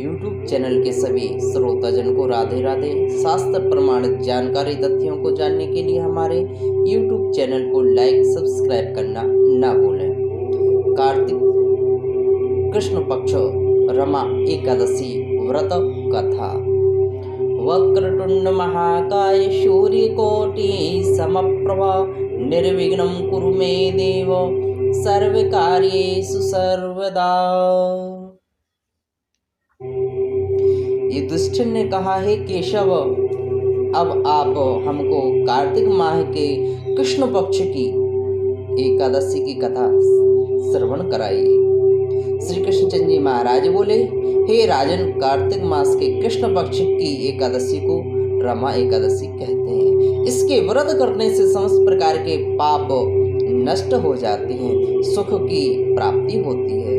YouTube channel के सभी श्रोताजन को राधे राधे। शास्त्र प्रमाणित जानकारी तथ्यों को जानने के लिए हमारे YouTube चैनल को लाइक सब्सक्राइब करना ना भूलें। कार्तिक कृष्ण पक्ष रमा एकादशी व्रत कथा। वक्रतुंड महाकाय सूर्यकोटि समप्रभा निर्विघ्नं कुरु मे देव सर्वकार्येषु सर्वदा। युधिष्ठिर ने कहा, हे केशव, अब आप हमको कार्तिक माह के कृष्ण पक्ष की एकादशी की कथा श्रवण कराइए। श्री कृष्णचंद्र जी महाराज बोले, हे राजन, कार्तिक मास के कृष्ण पक्ष की एकादशी को रमा एकादशी कहते हैं। इसके व्रत करने से समस्त प्रकार के पाप नष्ट हो जाते हैं, सुख की प्राप्ति होती है।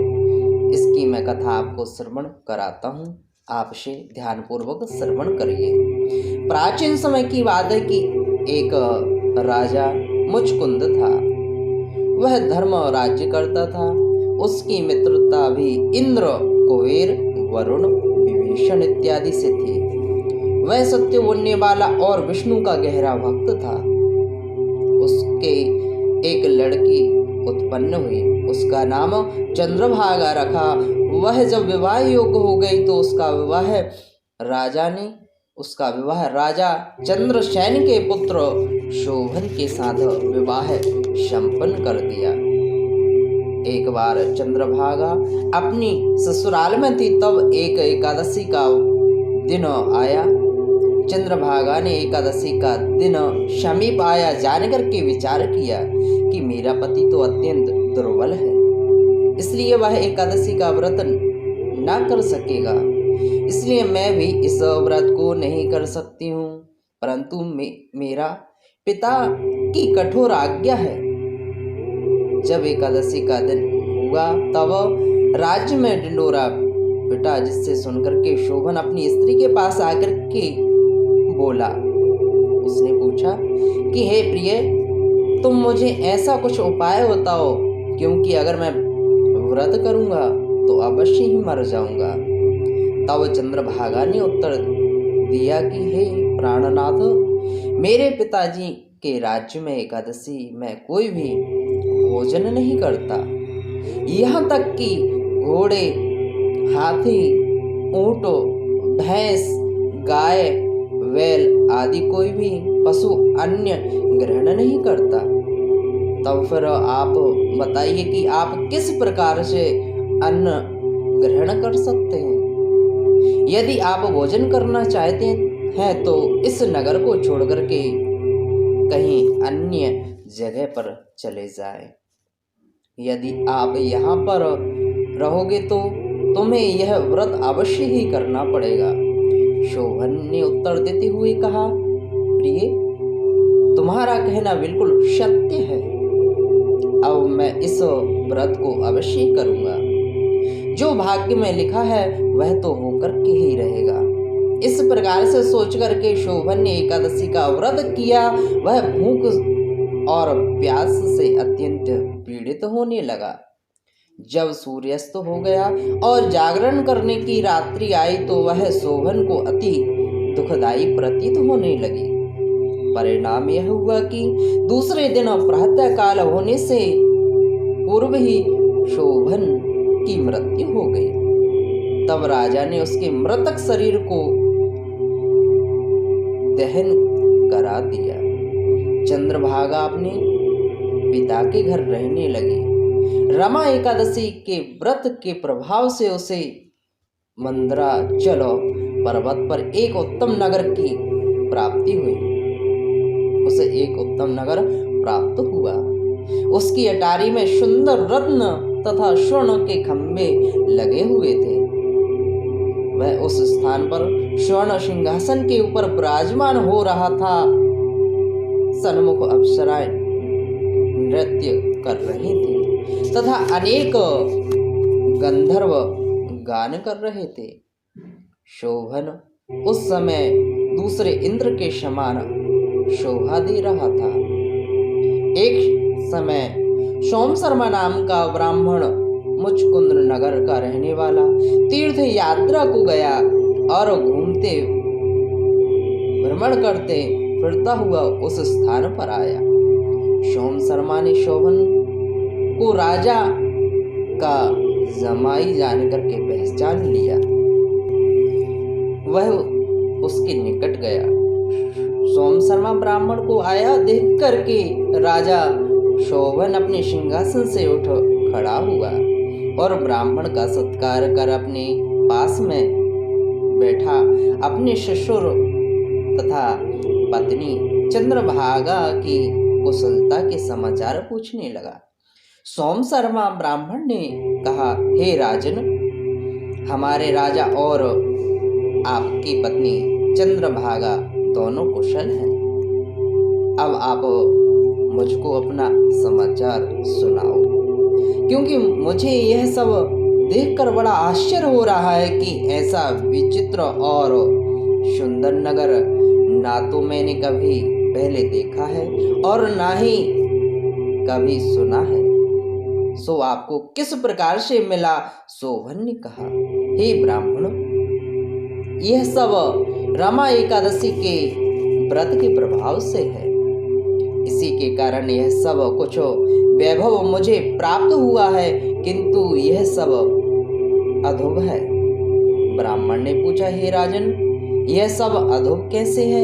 इसकी मैं कथा आपको श्रवण कराता हूँ, आपसे ध्यानपूर्वक श्रवण करिए। प्राचीन समय की बात है कि एक राजा मुचकुंद था। वह धर्म राज्य करता था। उसकी मित्रता भी इंद्र, कुबेर, वरुण, विभीषण इत्यादि से थी। वह सत्य बोलने वाला और विष्णु का गहरा भक्त था। उसके एक लड़की उत्पन्न हुई, उसका नाम चंद्रभागा रखा। वह जब विवाह योग्य हो गई तो उसका विवाह राजा चंद्रसेन के पुत्र शोभन के साथ विवाह संपन्न कर दिया। एक बार चंद्रभागा अपनी ससुराल में थी, तब एक एकादशी का दिन आया। चंद्रभागा ने एकादशी का दिन समीप आया जानकर के विचार किया कि मेरा पति तो अत्यंत दुर्बल है, इसलिए वह एकादशी का व्रत ना कर सकेगा, इसलिए मैं भी इस व्रत को नहीं कर सकती हूँ। परंतु मेरा पिता की कठोर आज्ञा है। जब एकादशी का दिन हुआ तब राज्य में ढिंढोरा पिटा, जिससे सुनकर के शोभन अपनी स्त्री के पास आकर के बोला। उसने पूछा कि हे प्रिय, तुम मुझे ऐसा कुछ उपाय बताओ, क्योंकि अगर मैं व्रत करूंगा तो अवश्य ही मर जाऊंगा। तब चंद्रभागा ने उत्तर दिया कि हे प्राणनाथ, मेरे पिताजी के राज्य में एकादशी में कोई भी भोजन नहीं करता। यहाँ तक कि घोड़े, हाथी, ऊंट, भैंस, गाय, बैल आदि कोई भी पशु अन्य ग्रहण नहीं करता। तब फिर आप बताइए कि आप किस प्रकार से अन्न ग्रहण कर सकते हैं। यदि आप भोजन करना चाहते हैं तो इस नगर को छोड़कर के कहीं अन्य जगह पर चले जाएं। यदि आप यहाँ पर रहोगे तो तुम्हें यह व्रत अवश्य ही करना पड़ेगा। शोभन ने उत्तर देते हुए कहा, प्रिय, तुम्हारा कहना बिल्कुल सत्य है। अब मैं इस व्रत को अवश्य करूंगा। जो भाग्य में लिखा है वह तो होकर के ही रहेगा। इस प्रकार से सोच करके शोभन ने एकादशी का व्रत किया। वह भूख और प्यास से अत्यंत पीड़ित होने लगा। जब सूर्यास्त हो गया और जागरण करने की रात्रि आई तो वह शोभन को अति दुखदायी प्रतीत होने लगी। परिणाम यह हुआ कि दूसरे दिन प्रातः काल होने से पूर्व ही शोभन की मृत्यु हो गई। तब राजा ने उसके मृतक शरीर को दहन करा दिया। चंद्रभागा अपने पिता के घर रहने लगी। रमा एकादशी के व्रत के प्रभाव से उसे मंदराचल पर्वत पर एक उत्तम नगर की प्राप्ति हुई। उसे एक उत्तम नगर प्राप्त हुआ। उसकी अटारी में सुंदर रत्न तथा स्वर्ण के खंभे लगे हुए थे। वह उस स्थान पर स्वर्ण सिंहासन के ऊपर विराजमान हो रहा था। सन्मुख अप्सराएं नृत्य कर रही थी तथा अनेक गंधर्व गान कर रहे थे। शोभन उस समय दूसरे इंद्र के समान शोभा दे रहा था। एक समय सोम शर्मा नाम का ब्राह्मण मुचकुंद नगर का रहने वाला तीर्थ यात्रा को गया और घूमते भ्रमण करते फिरता हुआ उस स्थान पर आया। सोम शर्मा ने शोभन को राजा का जमाई जान करके पहचान लिया। वह उसके निकट गया। सोम शर्मा ब्राह्मण को आया देख करके राजा शोभन अपने सिंहासन से उठ खड़ा हुआ और ब्राह्मण का सत्कार कर अपने पास में बैठा अपने ससुर तथा पत्नी चंद्रभागा की कुशलता के समाचार पूछने लगा। सोम शर्मा ब्राह्मण ने कहा, हे राजन, हमारे राजा और आपकी पत्नी चंद्रभागा दोनों कुशल हैं। अब आप मुझको अपना समाचार सुनाओ, क्योंकि मुझे यह सब देखकर बड़ा आश्चर्य हो रहा है कि ऐसा विचित्र और सुंदर नगर ना तो मैंने कभी पहले देखा है और ना ही कभी सुना है। सो आपको किस प्रकार से मिला? शोभन ने कहा, हे ब्राह्मण, यह सब रमा एकादशी के व्रत के प्रभाव से है। इसी के कारण यह सब कुछ वैभव मुझे प्राप्त हुआ है, किंतु यह सब अधुभ है। ब्राह्मण ने पूछा, हे राजन, यह सब अधुभ कैसे है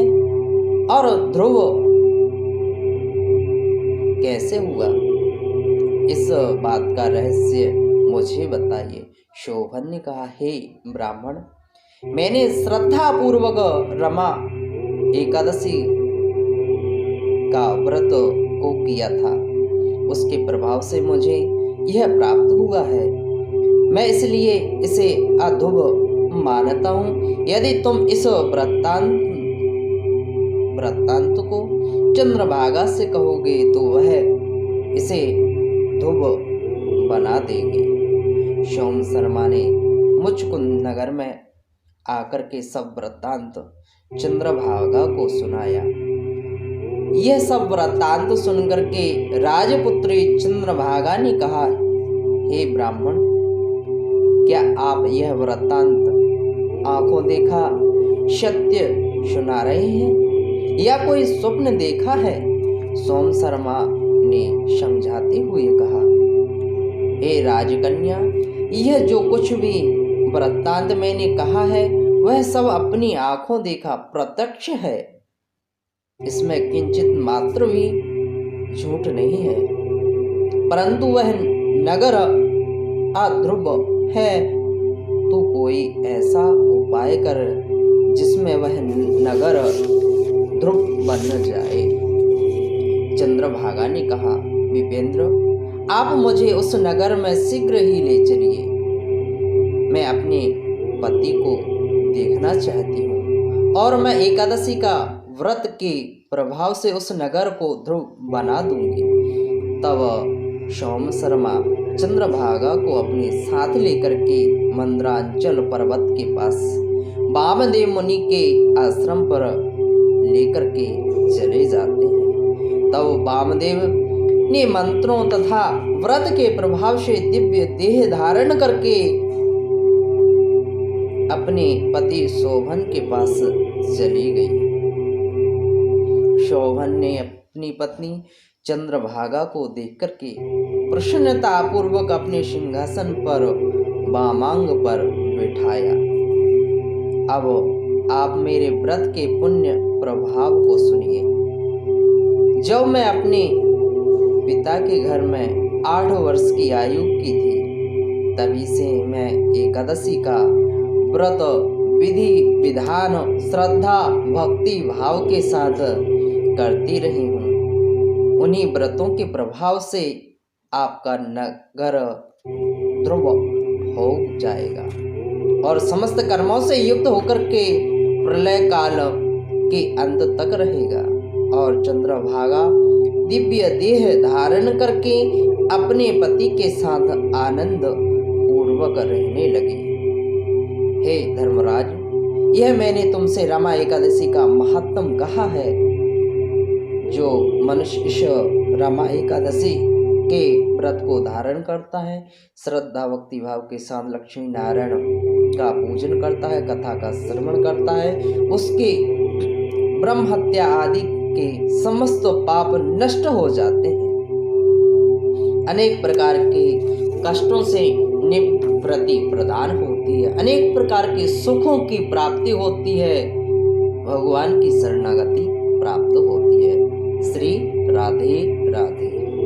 और ध्रुव कैसे हुआ? इस बात का रहस्य मुझे बताइए। शोभन ने कहा, हे ब्राह्मण, मैंने श्रद्धा पूर्वक रमा एकादशी का व्रत को किया था, उसके प्रभाव से मुझे यह प्राप्त हुआ है। मैं इसलिए इसे अधुभ मानता हूँ। यदि तुम इस वृत्तांत को चंद्रभागा से कहोगे तो वह इसे धुभ बना देगी। सोम शर्मा ने मुचकुंद नगर में आकर के सब वृत्तांत चंद्रभागा को सुनाया। यह सब वृत्तांत सुनकर के राजपुत्री चंद्रभागा ने कहा, हे ब्राह्मण, क्या आप यह वृत्तांत आंखों देखा सत्य सुना रहे हैं या कोई स्वप्न देखा है? सोम शर्मा ने समझाते हुए कहा, हे राजकन्या, यह जो कुछ भी वृत्तांत मैंने कहा है वह सब अपनी आंखों देखा प्रत्यक्ष है। इसमें किंचित मात्र भी झूठ नहीं है। परंतु वह नगर अध्रुव है तो कोई ऐसा उपाय कर जिसमें वह नगर ध्रुव बन जाए। चंद्रभागा ने कहा, विपेंद्र, आप मुझे उस नगर में शीघ्र ही ले चलिए। मैं अपने पति को देखना चाहती हूँ और मैं एकादशी का व्रत के प्रभाव से उस नगर को ध्रुव बना दूंगी। तब सोम शर्मा चंद्रभागा को अपने साथ लेकर के मंदरांचल पर्वत के पास वामदेव मुनि के आश्रम पर लेकर के चले जाते हैं। तब वामदेव ने मंत्रों तथा व्रत के प्रभाव से दिव्य देह धारण करके अपने पति शोभन के पास चली गई। शोभन ने अपनी पत्नी चंद्रभागा को देख करके प्रसन्नता पूर्वक अपने सिंहासन पर वामांग पर बिठाया। अब आप मेरे व्रत के पुण्य प्रभाव को सुनिए। जब मैं अपने पिता के घर में 8 वर्ष की आयु की थी, तभी से मैं एकादशी का व्रत विधि विधान श्रद्धा भक्ति भाव के साथ करती रही हूँ। उन्हीं व्रतों के प्रभाव से आपका नगर ध्रुव हो जाएगा और समस्त कर्मों से युक्त होकर के प्रलय काल के अंत तक रहेगा। और चंद्रभागा दिव्य देह धारण करके अपने पति के साथ आनंद पूर्वक रहने लगे। हे धर्मराज, यह मैंने तुमसे रमा एकादशी का महत्व कहा है। जो मनुष्य इस रमा एकादशी के व्रत को धारण करता है, श्रद्धा भक्ति भाव के साथ लक्ष्मी नारायण का पूजन करता है, कथा का श्रवण करता है, उसके ब्रह्म हत्या आदि के समस्त पाप नष्ट हो जाते हैं। अनेक प्रकार के कष्टों से निवृत्ति प्रदान होती है, अनेक प्रकार के सुखों की प्राप्ति होती है, भगवान की शरणागति प्राप्त होती है। श्री राधे राधे।